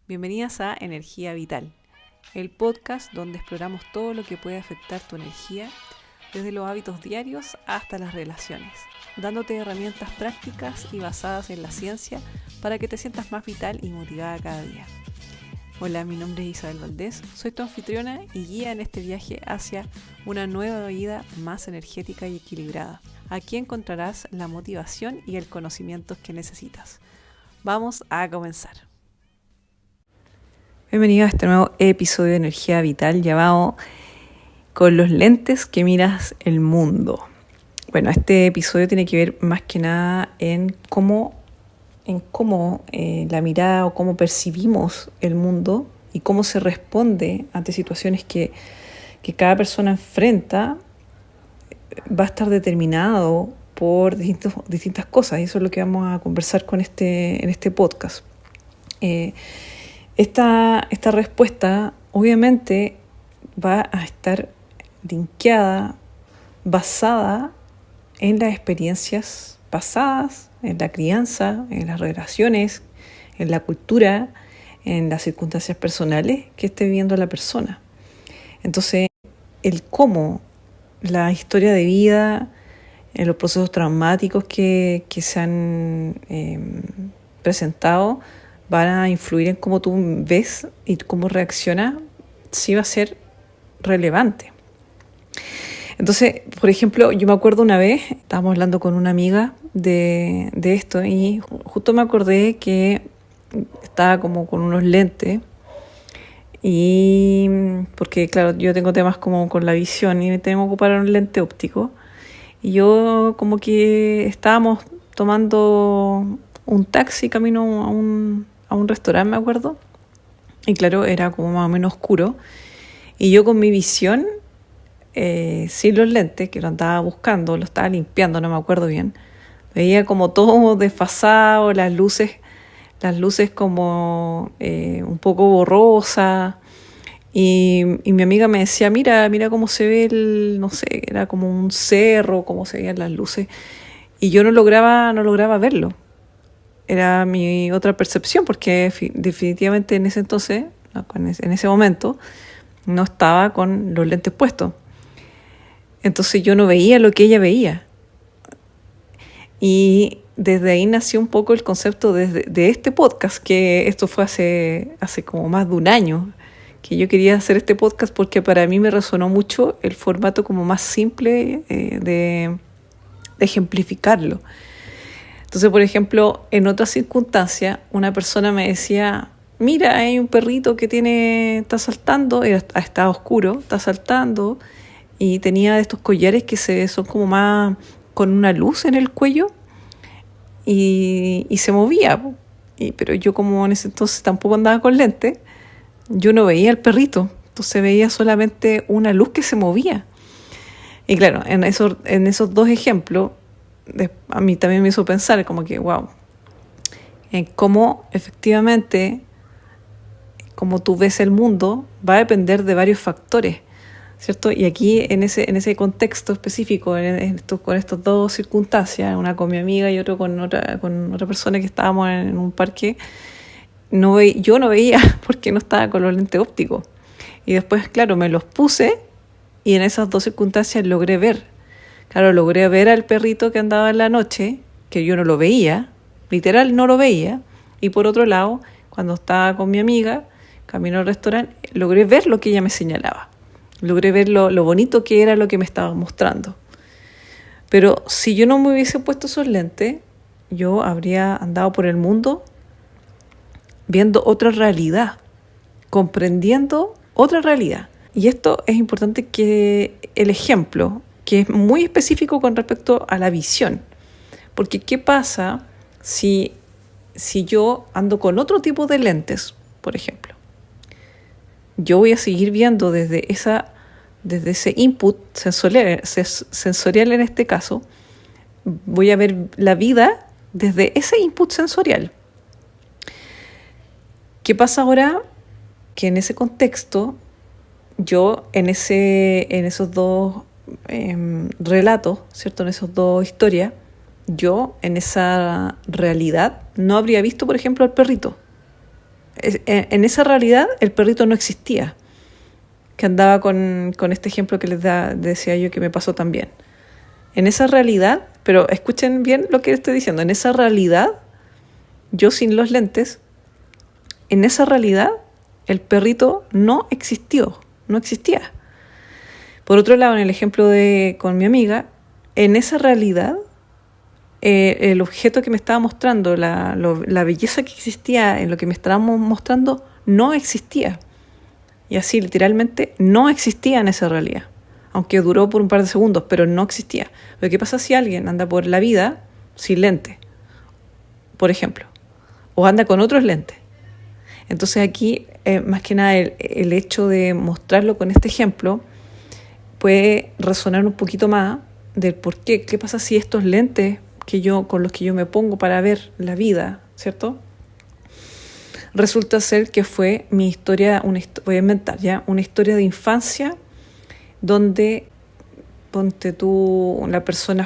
Bienvenidas a Energía Vital, el podcast donde exploramos todo lo que puede afectar tu energía, desde los hábitos diarios hasta las relaciones, dándote herramientas prácticas y basadas en la ciencia para que te sientas más vital y motivada cada día. Hola, mi nombre es Isabel Valdés, soy tu anfitriona y guía en este viaje hacia una nueva vida más energética y equilibrada. Aquí encontrarás la motivación y el conocimiento que necesitas. Vamos a comenzar. Bienvenido a este nuevo episodio de Energía Vital llamado Con los lentes que miras el mundo. Bueno, este episodio tiene que ver más que nada en cómo la mirada o cómo percibimos el mundo y cómo se responde ante situaciones que cada persona enfrenta. Va a estar determinado por distintas cosas, y eso es lo que vamos a conversar en este podcast. Esta respuesta obviamente va a estar linkeada, basada en las experiencias pasadas, en la crianza, en las relaciones, en la cultura, en las circunstancias personales que esté viviendo la persona. Entonces, el cómo la historia de vida, los procesos traumáticos que se han presentado, van a influir en cómo tú ves y cómo reaccionas, sí va a ser relevante. Entonces, por ejemplo, yo me acuerdo una vez, estábamos hablando con una amiga de esto y justo me acordé que estaba como con unos lentes y porque claro, yo tengo temas como con la visión y me tengo que ocupar un lente óptico y yo como que estábamos tomando un taxi camino a un restaurante, me acuerdo, y claro, era como más o menos oscuro y yo con mi visión sin los lentes, que lo andaba buscando, lo estaba limpiando, no me acuerdo bien, veía como todo desfasado, las luces como un poco borrosas, y mi amiga me decía, mira cómo se ve no sé, era como un cerro, cómo se veían las luces, y yo no lograba verlo. Era mi otra percepción, porque definitivamente en ese entonces, en ese momento, no estaba con los lentes puestos. Entonces yo no veía lo que ella veía. Y desde ahí nació un poco el concepto de este podcast, que esto fue hace como más de un año, que yo quería hacer este podcast porque para mí me resonó mucho el formato como más simple de ejemplificarlo. Entonces, por ejemplo, en otras circunstancias, una persona me decía, mira, hay un perrito que está saltando, estaba oscuro, está saltando, y tenía de estos collares que son como más con una luz en el cuello, y se movía. Pero yo, como en ese entonces tampoco andaba con lentes, yo no veía al perrito, entonces veía solamente una luz que se movía. Y claro, en esos dos ejemplos, a mí también me hizo pensar como que, wow, en cómo efectivamente, cómo tú ves el mundo, va a depender de varios factores, ¿cierto? Y aquí, en ese contexto específico, con estas dos circunstancias, una con mi amiga y otro con otra persona que estábamos en un parque, yo no veía porque no estaba con los lentes ópticos. Y después, claro, me los puse y en esas dos circunstancias logré ver. Claro, logré ver al perrito que andaba en la noche, que yo no lo veía, literal no lo veía. Y por otro lado, cuando estaba con mi amiga, camino al restaurante, logré ver lo que ella me señalaba. Logré ver lo bonito que era lo que me estaba mostrando. Pero si yo no me hubiese puesto esos lentes, yo habría andado por el mundo viendo otra realidad, comprendiendo otra realidad. Y esto es importante, que el ejemplo, que es muy específico con respecto a la visión. Porque ¿qué pasa si yo ando con otro tipo de lentes, por ejemplo? Yo voy a seguir viendo desde ese input sensorial en este caso, voy a ver la vida desde ese input sensorial. ¿Qué pasa ahora? Que en ese contexto, yo en esos dos relatos, ¿cierto? En esas dos historias, yo en esa realidad no habría visto, por ejemplo, al perrito. en esa realidad el perrito no existía, que andaba con este ejemplo que decía yo que me pasó también. En esa realidad, pero escuchen bien lo que estoy diciendo, en esa realidad, yo sin los lentes, en esa realidad el perrito no existió, no existía. Por otro lado, en el ejemplo con mi amiga, en esa realidad, el objeto que me estaba mostrando, la belleza que existía en lo que me estábamos mostrando, no existía. Y así, literalmente, no existía en esa realidad. Aunque duró por un par de segundos, pero no existía. Lo que pasa si alguien anda por la vida sin lente, por ejemplo, o anda con otros lentes. Entonces aquí, más que nada, el hecho de mostrarlo con este ejemplo puede resonar un poquito más del por qué. ¿Qué pasa si estos lentes con los que yo me pongo para ver la vida, ¿cierto? Resulta ser que fue mi historia, voy a inventar ya, una historia de infancia donde, ponte tú, la persona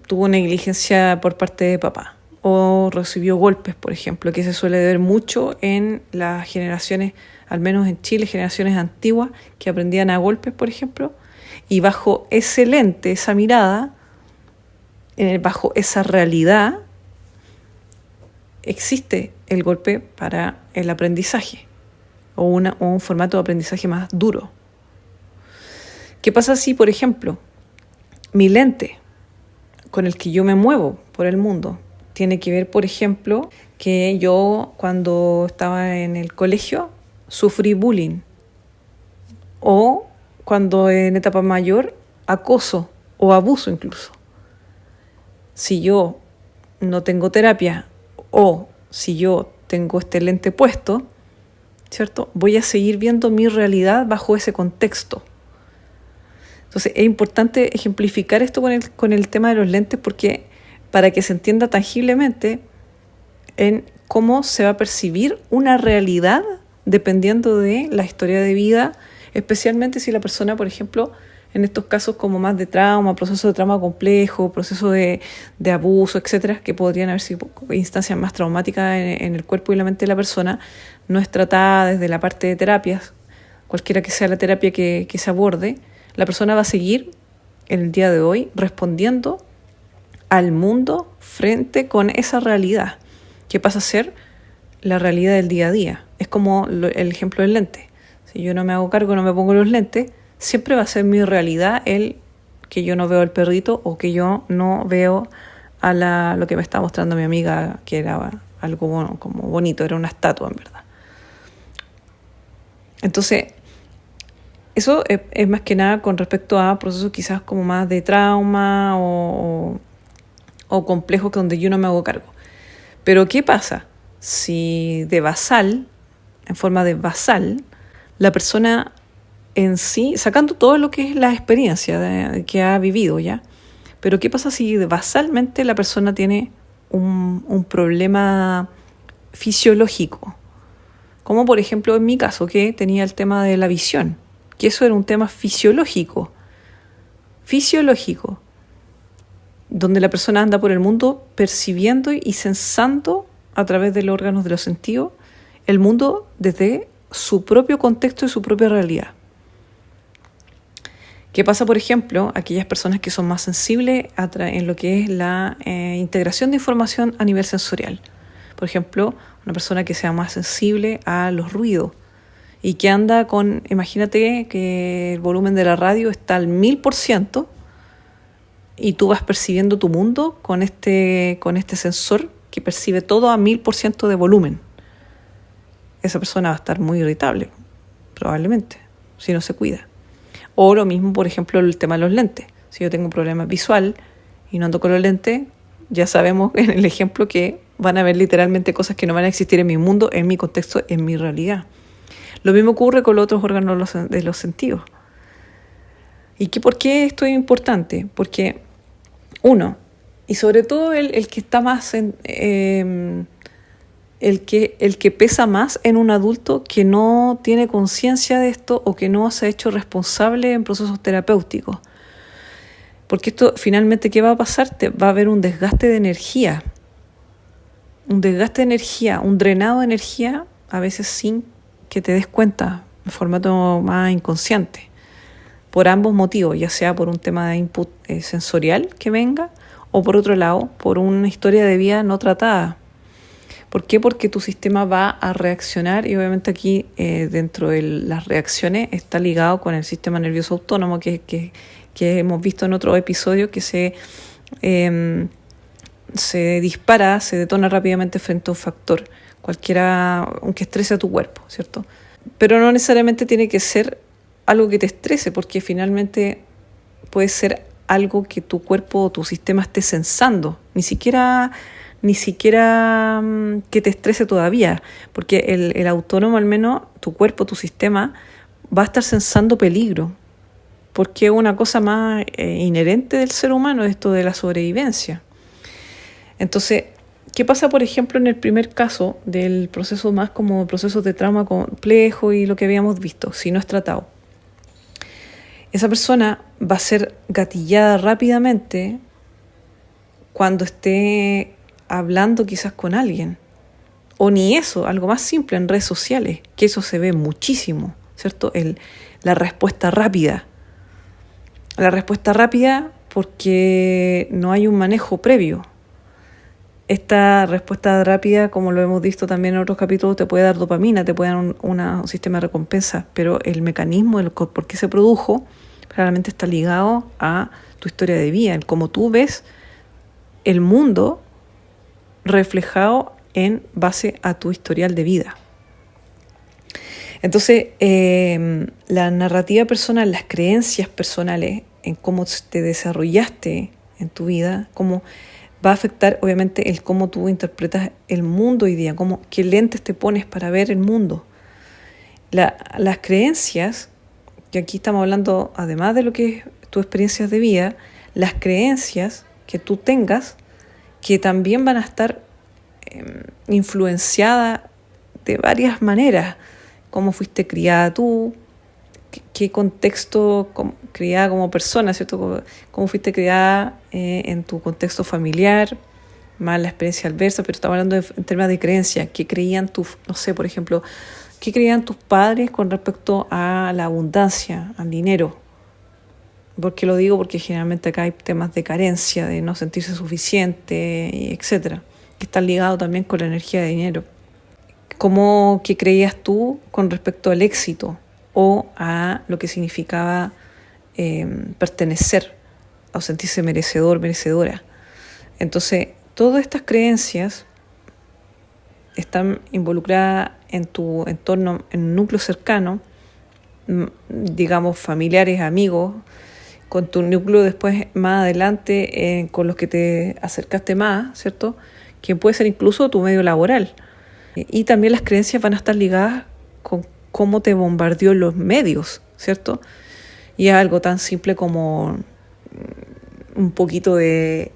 tuvo negligencia por parte de papá o recibió golpes, por ejemplo, que se suele ver mucho en las generaciones, al menos en Chile, generaciones antiguas que aprendían a golpes, por ejemplo, y bajo ese lente, esa mirada, bajo esa realidad, existe el golpe para el aprendizaje o un formato de aprendizaje más duro. ¿Qué pasa si, por ejemplo, mi lente con el que yo me muevo por el mundo tiene que ver, por ejemplo, que yo cuando estaba en el colegio sufrí bullying o cuando en etapa mayor acoso o abuso incluso? Si yo no tengo terapia o si yo tengo este lente puesto, ¿cierto? Voy a seguir viendo mi realidad bajo ese contexto. Entonces es importante ejemplificar esto con el tema de los lentes porque para que se entienda tangiblemente en cómo se va a percibir una realidad dependiendo de la historia de vida, especialmente si la persona, por ejemplo, en estos casos como más de trauma, proceso de trauma complejo, proceso de abuso, etcétera, que podrían haber sido instancias más traumáticas en el cuerpo y la mente de la persona, no es tratada desde la parte de terapias, cualquiera que sea la terapia que se aborde, la persona va a seguir en el día de hoy respondiendo al mundo frente con esa realidad, que pasa a ser la realidad del día a día. Es como el ejemplo del lente. Si yo no me hago cargo, no me pongo los lentes, siempre va a ser mi realidad el que yo no veo al perrito o que yo no veo lo que me está mostrando mi amiga, que era algo bueno, como bonito, era una estatua en verdad. Entonces, eso es más que nada con respecto a procesos quizás como más de trauma o complejos donde yo no me hago cargo. Pero ¿qué pasa si en forma de basal, la persona en sí, sacando todo lo que es la experiencia que ha vivido ya, pero ¿qué pasa si basalmente la persona tiene un problema fisiológico? Como por ejemplo en mi caso, que tenía el tema de la visión, que eso era un tema fisiológico, donde la persona anda por el mundo percibiendo y sensando a través de los órganos de los sentidos el mundo desde su propio contexto y su propia realidad. ¿Qué pasa, por ejemplo, aquellas personas que son más sensibles en lo que es la integración de información a nivel sensorial? Por ejemplo, una persona que sea más sensible a los ruidos y que anda imagínate que el volumen de la radio está al 1000% y tú vas percibiendo tu mundo con este sensor que percibe todo a 1000% de volumen. Esa persona va a estar muy irritable, probablemente, si no se cuida. O lo mismo, por ejemplo, el tema de los lentes. Si yo tengo un problema visual y no ando con los lentes, ya sabemos en el ejemplo que van a haber literalmente cosas que no van a existir en mi mundo, en mi contexto, en mi realidad. Lo mismo ocurre con los otros órganos de los sentidos. ¿Y por qué esto es importante? Porque, uno, y sobre todo el que está más el que pesa más en un adulto que no tiene conciencia de esto o que no se ha hecho responsable en procesos terapéuticos. Porque esto finalmente, ¿qué va a pasar? Va a haber un desgaste de energía. un desgaste de energía, un drenado de energía, a veces sin que te des cuenta, en formato más inconsciente, por ambos motivos, ya sea por un tema de input sensorial que venga, o por otro lado, por una historia de vida no tratada. ¿Por qué? Porque tu sistema va a reaccionar y obviamente aquí dentro de las reacciones está ligado con el sistema nervioso autónomo que hemos visto en otro episodio que se dispara, se detona rápidamente frente a un factor, cualquiera, aunque estrese a tu cuerpo, ¿cierto? Pero no necesariamente tiene que ser algo que te estrese, porque finalmente puede ser algo que tu cuerpo o tu sistema esté sensando, ni siquiera que te estrese todavía, porque el autónomo, al menos tu cuerpo, tu sistema, va a estar sensando peligro, porque es una cosa más inherente del ser humano, esto de la sobrevivencia. Entonces, ¿qué pasa, por ejemplo, en el primer caso del proceso más como procesos de trauma complejo y lo que habíamos visto, si no es tratado? Esa persona va a ser gatillada rápidamente cuando esté hablando quizás con alguien. O ni eso, algo más simple en redes sociales, que eso se ve muchísimo, ¿cierto? La respuesta rápida. La respuesta rápida porque no hay un manejo previo. Esta respuesta rápida, como lo hemos visto también en otros capítulos, te puede dar dopamina, te puede dar un sistema de recompensa, pero el mecanismo, por qué se produjo, claramente está ligado a tu historia de vida, en cómo tú ves el mundo reflejado en base a tu historial de vida. Entonces, la narrativa personal, las creencias personales en cómo te desarrollaste en tu vida, cómo va a afectar obviamente el cómo tú interpretas el mundo hoy día, qué lentes te pones para ver el mundo. Las creencias, que aquí estamos hablando, además de lo que es tu experiencia de vida, las creencias que tú tengas, que también van a estar influenciadas de varias maneras, cómo fuiste criada tú, qué contexto criada como persona, ¿cierto? Cómo fuiste criada en tu contexto familiar, más la experiencia adversa, pero estamos hablando en términos de creencia, qué creían no sé, por ejemplo, qué creían tus padres con respecto a la abundancia, al dinero. ¿Por qué lo digo? Porque generalmente acá hay temas de carencia, de no sentirse suficiente, etcétera, que están ligados también con la energía de dinero. ¿Qué creías tú con respecto al éxito o a lo que significaba pertenecer o sentirse merecedor, merecedora? Entonces, todas estas creencias están involucradas en tu entorno, en un núcleo cercano, digamos familiares, amigos, con tu núcleo después más adelante con los que te acercaste más, ¿cierto? Que puede ser incluso tu medio laboral. Y también las creencias van a estar ligadas con cómo te bombardeó los medios, ¿cierto? Y es algo tan simple como un poquito de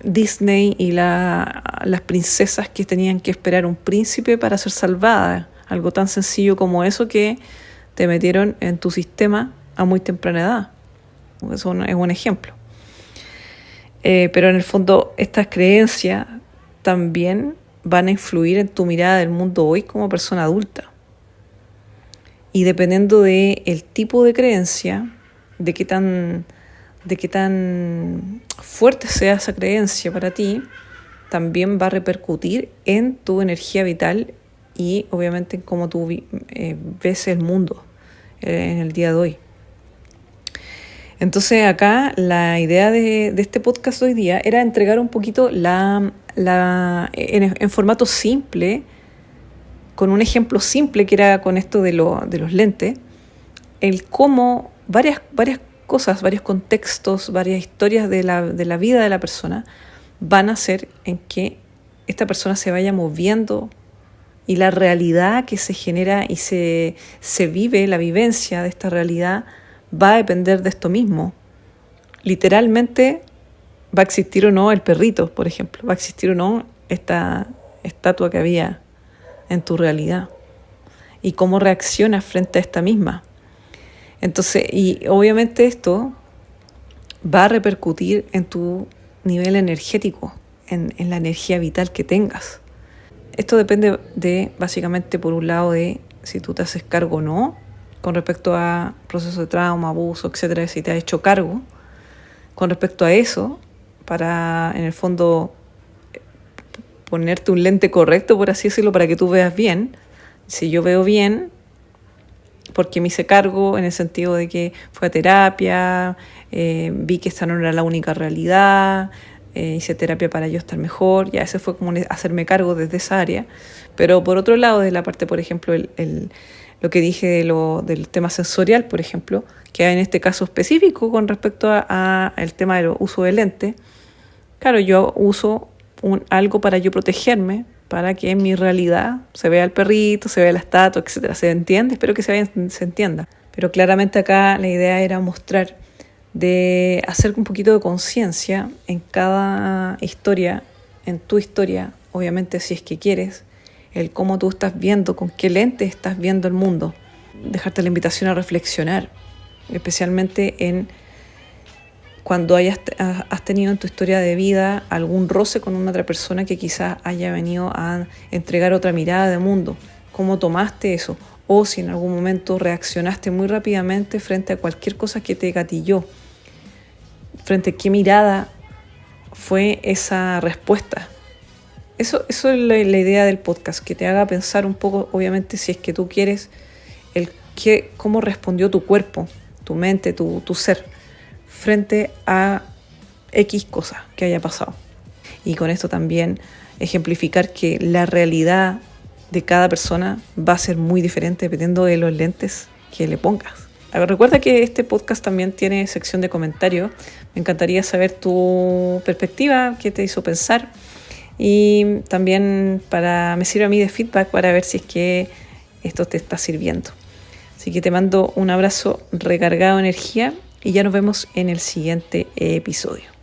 Disney y las princesas que tenían que esperar un príncipe para ser salvadas. Algo tan sencillo como eso que te metieron en tu sistema a muy temprana edad. Eso es un ejemplo. Pero en el fondo estas creencias también van a influir en tu mirada del mundo hoy como persona adulta. Y dependiendo del tipo de creencia, de qué tan fuerte sea esa creencia para ti, también va a repercutir en tu energía vital y obviamente en cómo tú ves el mundo en el día de hoy. Entonces acá la idea de este podcast hoy día era entregar un poquito en formato simple, con un ejemplo simple que era con esto de los lentes, el cómo varias cosas, varios contextos, varias historias de la vida de la persona van a hacer en que esta persona se vaya moviendo y la realidad que se genera y se vive, la vivencia de esta realidad va a depender de esto mismo. Literalmente va a existir o no el perrito, por ejemplo, va a existir o no esta estatua que había en tu realidad y cómo reaccionas frente a esta misma. Entonces, y obviamente esto va a repercutir en tu nivel energético, en la energía vital que tengas. Esto depende de, básicamente, por un lado, de si tú te haces cargo o no, con respecto a procesos de trauma, abuso, etcétera, si te has hecho cargo. Con respecto a eso, para, en el fondo, ponerte un lente correcto, por así decirlo, para que tú veas bien. Si yo veo bien, porque me hice cargo en el sentido de que fue a terapia, vi que esta no era la única realidad, hice terapia para yo estar mejor, ya ese fue como hacerme cargo desde esa área. Pero por otro lado, de la parte, por ejemplo, lo que dije del tema sensorial, por ejemplo, que en este caso específico con respecto a el tema del uso de lente, claro, yo uso algo para yo protegerme, para que en mi realidad se vea el perrito, se vea la estatua, etcétera. ¿Se entiende? Espero que se entienda. Pero claramente acá la idea era mostrar de hacer un poquito de conciencia en cada historia, en tu historia, obviamente si es que quieres, el cómo tú estás viendo, con qué lente estás viendo el mundo. Dejarte la invitación a reflexionar, especialmente en cuando has tenido en tu historia de vida algún roce con una otra persona que quizás haya venido a entregar otra mirada de mundo. ¿Cómo tomaste eso? O si en algún momento reaccionaste muy rápidamente frente a cualquier cosa que te gatilló. ¿Frente a qué mirada fue esa respuesta? Eso es la idea del podcast, que te haga pensar un poco, obviamente, si es que tú quieres, cómo respondió tu cuerpo, tu mente, tu ser, frente a X cosas que haya pasado. Y con esto también ejemplificar que la realidad de cada persona va a ser muy diferente dependiendo de los lentes que le pongas. Recuerda que este podcast también tiene sección de comentarios. Me encantaría saber tu perspectiva, qué te hizo pensar. Y también me sirve a mí de feedback para ver si es que esto te está sirviendo. Así que te mando un abrazo recargado de energía y ya nos vemos en el siguiente episodio.